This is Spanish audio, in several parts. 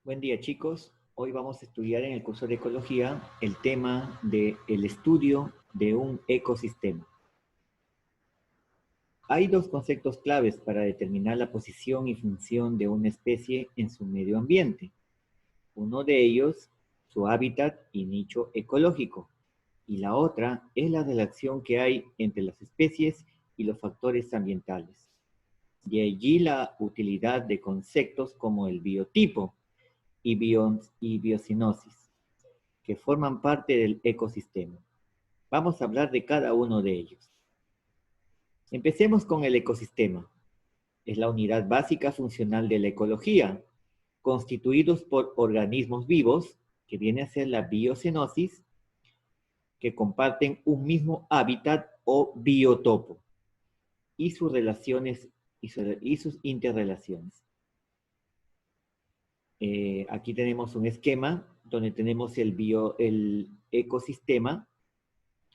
Buen día, chicos. Hoy vamos a estudiar en el curso de Ecología el tema del estudio de un ecosistema. Hay dos conceptos claves para determinar la posición y función de una especie en su medio ambiente. Uno de ellos, su hábitat y nicho ecológico, y la otra es la relación que hay entre las especies y los factores ambientales. De allí la utilidad de conceptos como el biotipo y biocenosis, que forman parte del ecosistema. Vamos a hablar de cada uno de ellos. Empecemos con el ecosistema. Es la unidad básica funcional de la ecología, constituidos por organismos vivos, que viene a ser la biocenosis, que comparten un mismo hábitat o biotopo, y sus relaciones y sus interrelaciones. Aquí tenemos un esquema donde tenemos el ecosistema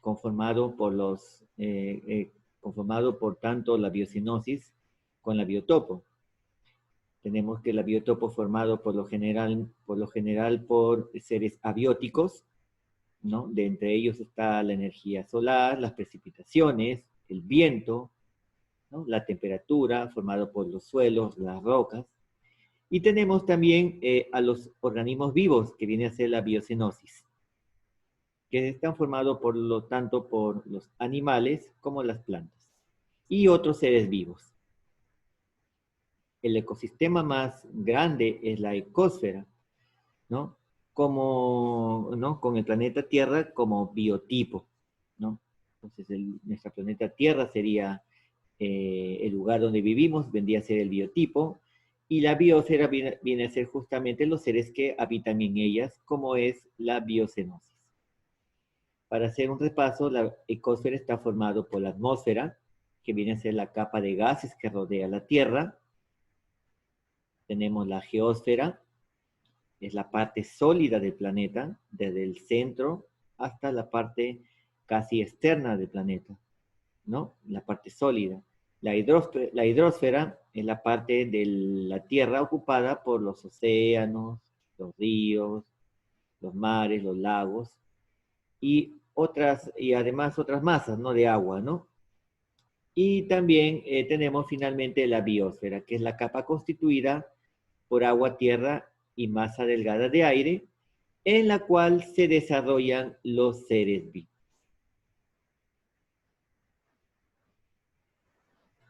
conformado por tanto la biocenosis con la biotopo. Tenemos que la biotopo formado por lo general por seres abióticos, ¿no? De entre ellos está la energía solar, las precipitaciones, el viento, ¿no? La temperatura, formado por los suelos, las rocas. Y tenemos también a los organismos vivos, que viene a ser la biocenosis, que están formados tanto por los animales como las plantas y otros seres vivos. El ecosistema más grande es la ecosfera, ¿no? ¿No? Con el planeta Tierra como biotipo, ¿no? Entonces, nuestro planeta Tierra sería el lugar donde vivimos, vendría a ser el biotipo, y la biosfera viene a ser justamente los seres que habitan en ellas, como es la biocenosis. Para hacer un repaso, la ecosfera está formada por la atmósfera, que viene a ser la capa de gases que rodea la Tierra. Tenemos la geósfera, es la parte sólida del planeta, desde el centro hasta la parte casi externa del planeta, ¿no? La parte sólida. La hidrosfera es la parte de la Tierra ocupada por los océanos, los ríos, los mares, los lagos, y además otras masas, ¿no? De agua, ¿no? Y también tenemos finalmente la biosfera, que es la capa constituida por agua, tierra y masa delgada de aire, en la cual se desarrollan los seres vivos.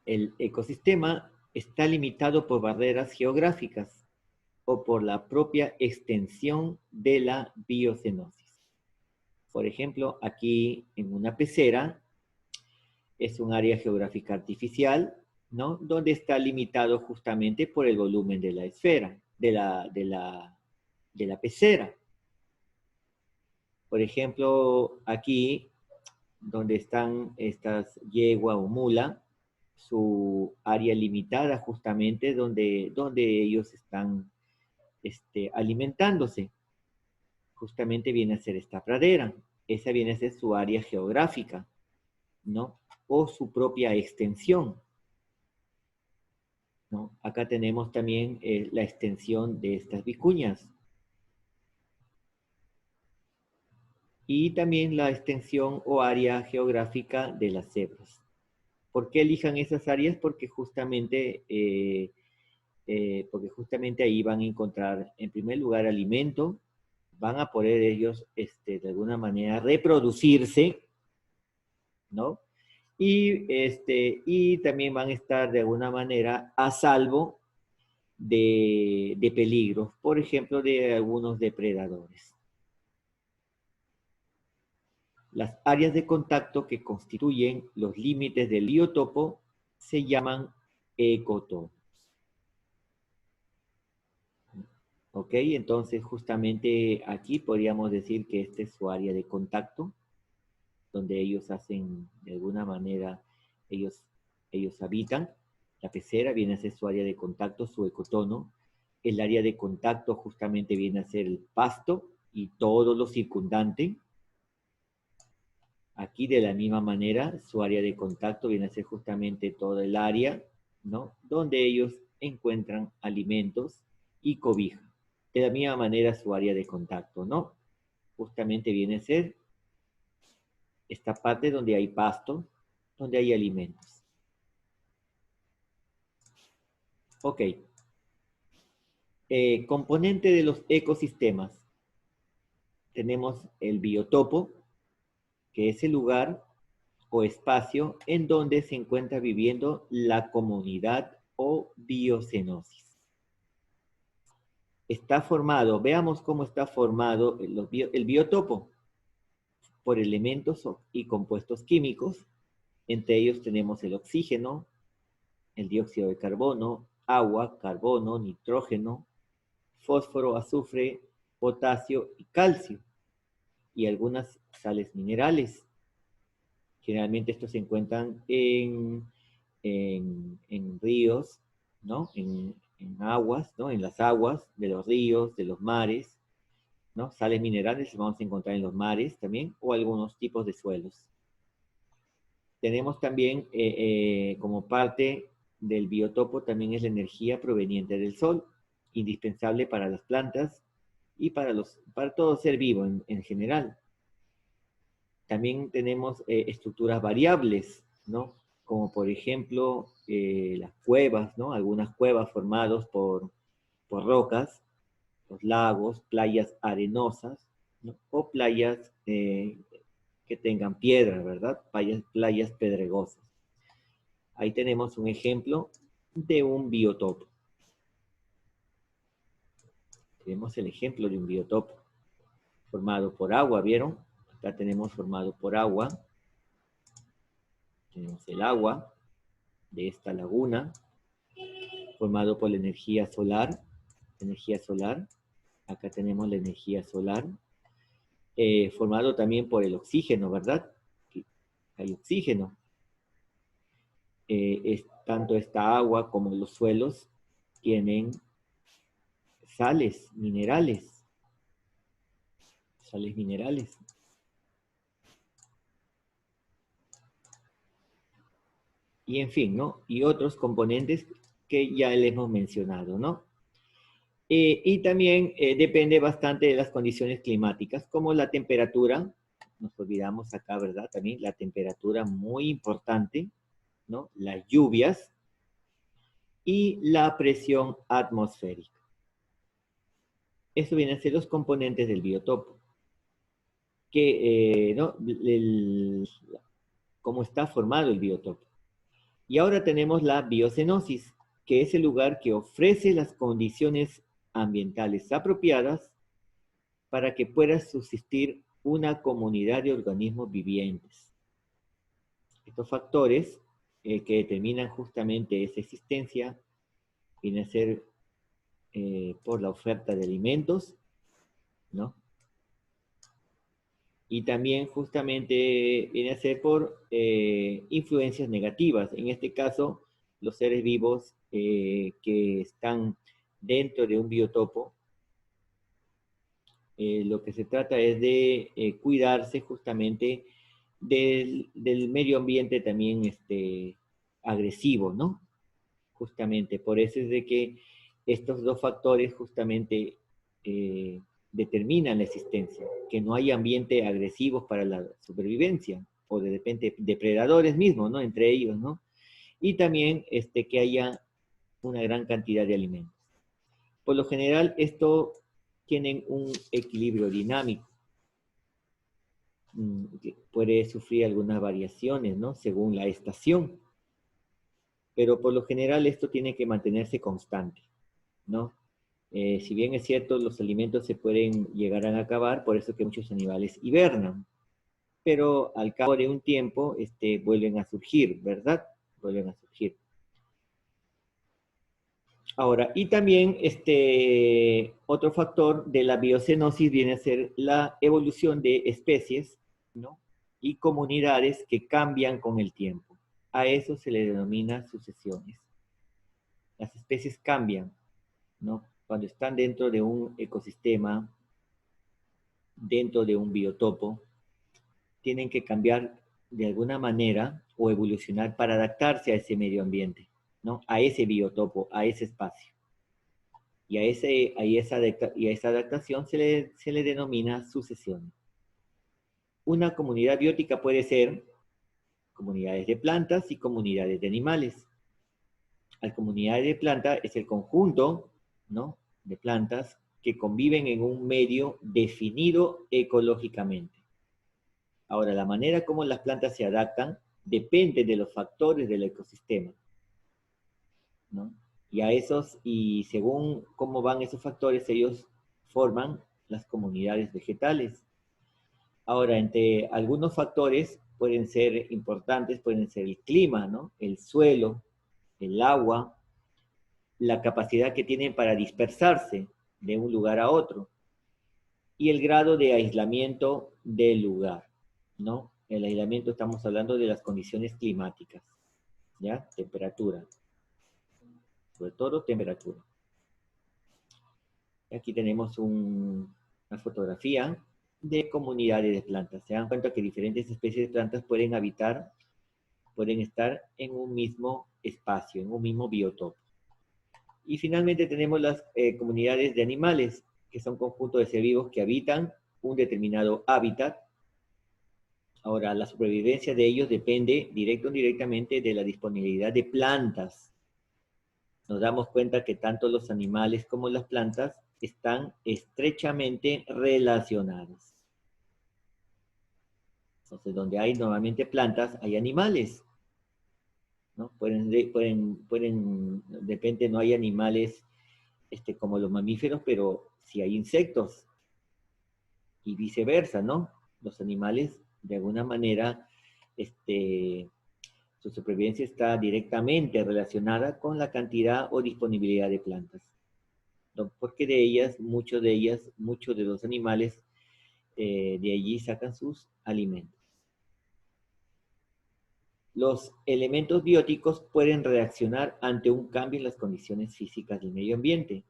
El ecosistema está limitado por barreras geográficas o por la propia extensión de la biocenosis. Por ejemplo, aquí en una pecera es un área geográfica artificial, ¿no? Donde está limitado justamente por el volumen de la esfera, de la pecera. Por ejemplo, aquí, donde están estas yegua o mula, su área limitada justamente donde ellos están alimentándose. Justamente viene a ser esta pradera. Esa viene a ser su área geográfica, ¿no? O su propia extensión, ¿no? Acá tenemos también la extensión de estas vicuñas. Y también la extensión o área geográfica de las cebras. ¿Por qué elijan esas áreas? Porque justamente ahí van a encontrar, en primer lugar, alimento, van a poder ellos, de alguna manera, reproducirse, ¿no? Y también van a estar, de alguna manera, a salvo de peligros, por ejemplo, de algunos depredadores. Las áreas de contacto que constituyen los límites del biotopo se llaman ecotopos. ¿Ok? Entonces, justamente aquí podríamos decir que esta es su área de contacto, donde ellos hacen, de alguna manera, ellos habitan. La pecera viene a ser su área de contacto, su ecotono. El área de contacto justamente viene a ser el pasto y todo lo circundante. Aquí de la misma manera, su área de contacto viene a ser justamente toda el área, ¿no? Donde ellos encuentran alimentos y cobija. De la misma manera su área de contacto, ¿no? Justamente viene a ser esta parte donde hay pasto, donde hay alimentos. Ok. Componente de los ecosistemas. Tenemos el biotopo, que es el lugar o espacio en donde se encuentra viviendo la comunidad o biocenosis. Está formado, veamos cómo está formado el biotopo, por elementos y compuestos químicos. Entre ellos tenemos el oxígeno, el dióxido de carbono, agua, carbono, nitrógeno, fósforo, azufre, potasio y calcio, y algunas sales minerales. Generalmente estos se encuentran en ríos, ¿no? En aguas, ¿no? En las aguas de los ríos, de los mares, ¿no? Sales minerales los vamos a encontrar en los mares también, o algunos tipos de suelos. Tenemos también, como parte del biotopo, también es la energía proveniente del sol, indispensable para las plantas y para todo ser vivo en general. También tenemos estructuras variables, ¿no? Como por ejemplo las cuevas, ¿no? Algunas cuevas formadas por rocas, los lagos, playas arenosas, ¿no? O playas que tengan piedra, ¿verdad? Playas pedregosas. Ahí tenemos un ejemplo de un biotopo. Tenemos el ejemplo de un biotopo formado por agua, ¿vieron? Acá tenemos formado por agua. Tenemos el agua de esta laguna, formado por la energía solar. Energía solar. Acá tenemos la energía solar. Formado también por el oxígeno, ¿verdad? Hay oxígeno. Tanto esta agua como los suelos tienen sales, minerales. Sales minerales. Y en fin, ¿no? Y otros componentes que ya les hemos mencionado, ¿no? Y también depende bastante de las condiciones climáticas, como la temperatura, nos olvidamos acá, ¿verdad? También la temperatura muy importante, ¿no? Las lluvias y la presión atmosférica. Eso vienen a ser los componentes del biotopo. ¿No? Cómo está formado el biotopo. Y ahora tenemos la biocenosis, que es el lugar que ofrece las condiciones ambientales apropiadas para que pueda subsistir una comunidad de organismos vivientes. Estos factores que determinan justamente esa existencia vienen a ser por la oferta de alimentos, ¿no? Y también justamente viene a ser por influencias negativas. En este caso, los seres vivos que están dentro de un biotopo, lo que se trata es de cuidarse justamente del medio ambiente también agresivo, ¿no? Justamente, por eso es de que estos dos factores justamente determinan la existencia, que no hay ambiente agresivos para la supervivencia, o de repente depredadores mismos, ¿no? Entre ellos, ¿no? Y también que haya una gran cantidad de alimentos. Por lo general, esto tienen un equilibrio dinámico. Puede sufrir algunas variaciones, ¿no? Según la estación. Pero por lo general esto tiene que mantenerse constante, ¿no? Si bien es cierto, los alimentos se pueden llegar a acabar, por eso que muchos animales hibernan. Pero al cabo de un tiempo, vuelven a surgir, ¿verdad? Vuelven a surgir. Ahora, y también otro factor de la biocenosis viene a ser la evolución de especies, ¿no? Y comunidades que cambian con el tiempo. A eso se le denomina sucesiones. Las especies cambian, ¿no? Cuando están dentro de un ecosistema, dentro de un biotopo, tienen que cambiar de alguna manera o evolucionar para adaptarse a ese medio ambiente, ¿no? A ese biotopo, a ese espacio. Y a esa adaptación se le denomina sucesión. Una comunidad biótica puede ser comunidades de plantas y comunidades de animales. La comunidad de plantas es el conjunto, ¿no?, de plantas que conviven en un medio definido ecológicamente. Ahora, la manera como las plantas se adaptan depende de los factores del ecosistema, ¿no? Y según cómo van esos factores, ellos forman las comunidades vegetales. Ahora, entre algunos factores pueden ser importantes, pueden ser el clima, ¿no?, el suelo, el agua, la capacidad que tienen para dispersarse de un lugar a otro y el grado de aislamiento del lugar, ¿no? El aislamiento, estamos hablando de las condiciones climáticas, ¿ya? Temperatura, sobre todo temperatura. Aquí tenemos una fotografía de comunidades de plantas. Se dan cuenta que diferentes especies de plantas pueden estar en un mismo espacio, en un mismo biotopo. Y finalmente tenemos las comunidades de animales, que son conjuntos de seres vivos que habitan un determinado hábitat. Ahora, la supervivencia de ellos depende directo o indirectamente de la disponibilidad de plantas. Nos damos cuenta que tanto los animales como las plantas están estrechamente relacionados. Entonces, donde hay normalmente plantas, hay animales, ¿no? De repente no hay animales como los mamíferos, pero sí hay insectos, y viceversa, ¿no? Los animales, de alguna manera, su supervivencia está directamente relacionada con la cantidad o disponibilidad de plantas. Porque muchos de los animales, de allí sacan sus alimentos. Los elementos bióticos pueden reaccionar ante un cambio en las condiciones físicas del medio ambiente.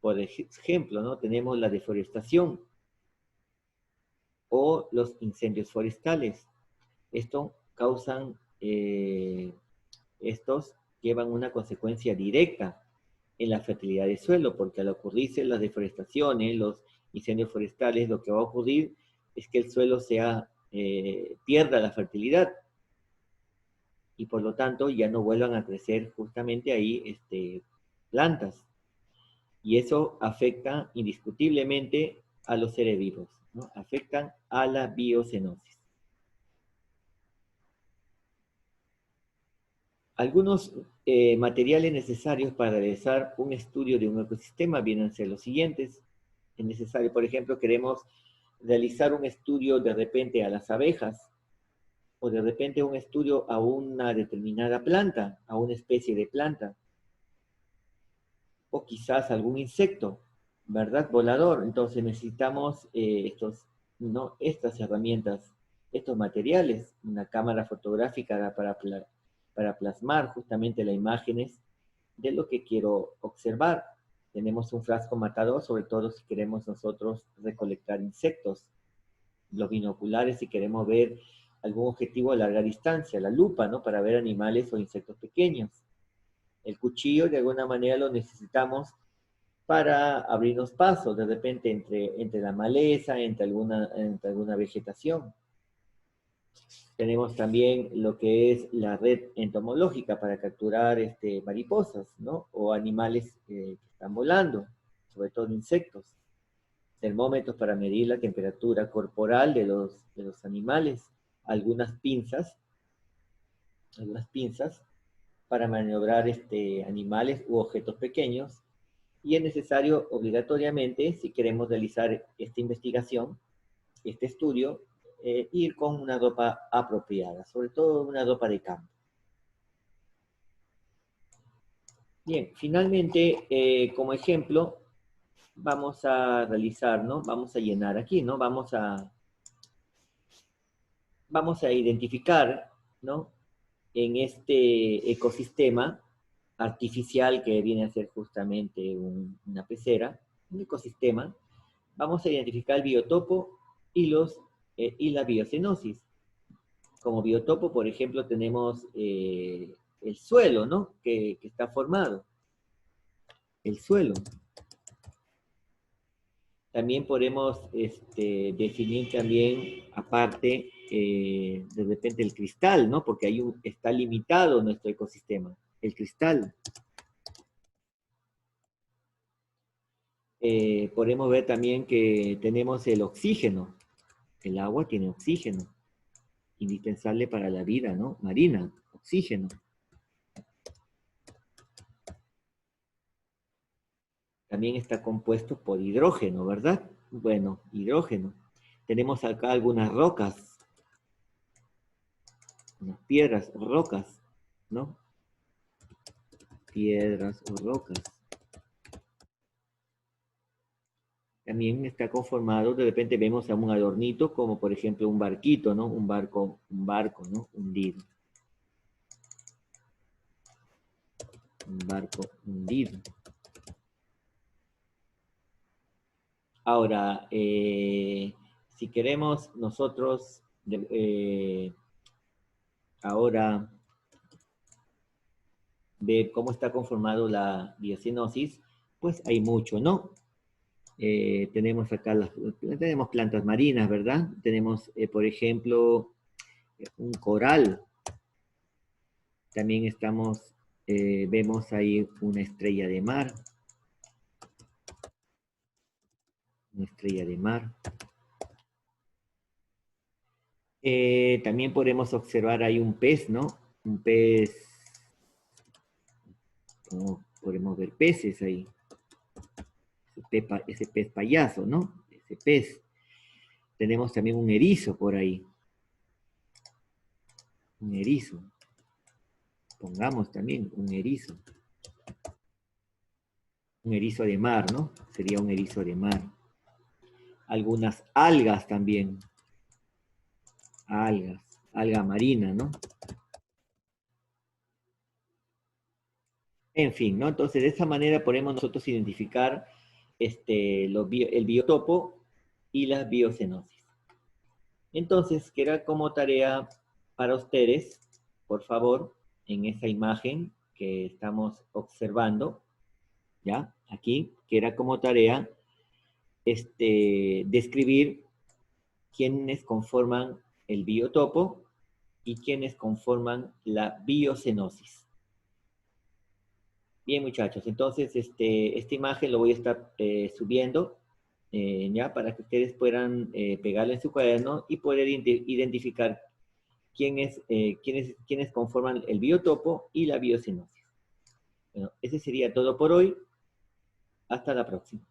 Por ejemplo, ¿no?, tenemos la deforestación o los incendios forestales. Estos llevan una consecuencia directa en la fertilidad del suelo, porque al ocurrirse las deforestaciones, los incendios forestales, lo que va a ocurrir es que el suelo pierda la fertilidad, y por lo tanto ya no vuelvan a crecer justamente ahí plantas. Y eso afecta indiscutiblemente a los seres vivos, ¿no? Afectan a la biocenosis. Algunos materiales necesarios para realizar un estudio de un ecosistema vienen a ser los siguientes. Es necesario, por ejemplo, queremos realizar un estudio de repente a las abejas, o de repente un estudio a una determinada planta, a una especie de planta, o quizás algún insecto, ¿verdad?, volador. Entonces necesitamos estas herramientas, estos materiales, una cámara fotográfica para plasmar justamente las imágenes de lo que quiero observar. Tenemos un frasco matador, sobre todo si queremos nosotros recolectar insectos. Los binoculares si queremos ver algún objetivo a larga distancia. La lupa, ¿no?, para ver animales o insectos pequeños. El cuchillo de alguna manera lo necesitamos para abrirnos paso de repente entre la maleza, entre alguna vegetación. Tenemos también lo que es la red entomológica para capturar mariposas, ¿no?, o animales que están volando, sobre todo insectos. Termómetros para medir la temperatura corporal de los animales. Algunas pinzas para maniobrar animales u objetos pequeños. Y es necesario obligatoriamente, si queremos realizar esta investigación, este estudio, ir con una ropa apropiada, sobre todo una ropa de campo. Bien, finalmente, como ejemplo, vamos a realizar, ¿no?, vamos a llenar aquí, ¿no?, vamos a identificar, ¿no?, en este ecosistema artificial que viene a ser justamente una pecera, un ecosistema, vamos a identificar el biotopo y la biocenosis. Como biotopo, por ejemplo, tenemos el suelo, ¿no?, que está formado. el suelo. También podemos definir también, aparte, de repente el cristal, ¿no? Porque está limitado nuestro ecosistema, el cristal. Podemos ver también que tenemos el oxígeno. El agua tiene oxígeno, indispensable para la vida, ¿no? Marina, oxígeno. También está compuesto por hidrógeno, ¿verdad? Bueno, hidrógeno. Tenemos acá algunas rocas, unas piedras, rocas, ¿no? Piedras o rocas. También está conformado, de repente vemos a un adornito, como por ejemplo un barquito, ¿no? Un barco, ¿no? Hundido. Un barco hundido. Ahora, si queremos nosotros ahora ver cómo está conformado la biocenosis, pues hay mucho, ¿no? Tenemos acá tenemos plantas marinas, ¿verdad? Tenemos, por ejemplo, un coral. También vemos ahí una estrella de mar. Una estrella de mar. También podemos observar ahí un pez, ¿no? Un pez, podemos ver peces ahí. Ese pez payaso, ¿no? Ese pez. Tenemos también un erizo por ahí. Un erizo. Pongamos también un erizo. Un erizo de mar, ¿no? Sería un erizo de mar. Algunas algas también. Alga marina, ¿no? En fin, ¿no? Entonces, de esa manera podemos nosotros identificar el biotopo y la biocenosis. Entonces, queda como tarea para ustedes, por favor, en esa imagen que estamos observando, ¿ya? Aquí, queda como tarea describir quiénes conforman el biotopo y quiénes conforman la biocenosis. Bien, muchachos, entonces esta imagen lo voy a estar subiendo ya para que ustedes puedan pegarla en su cuaderno y poder identificar quiénes conforman el biotopo y la biocenosis. Bueno, ese sería todo por hoy. Hasta la próxima.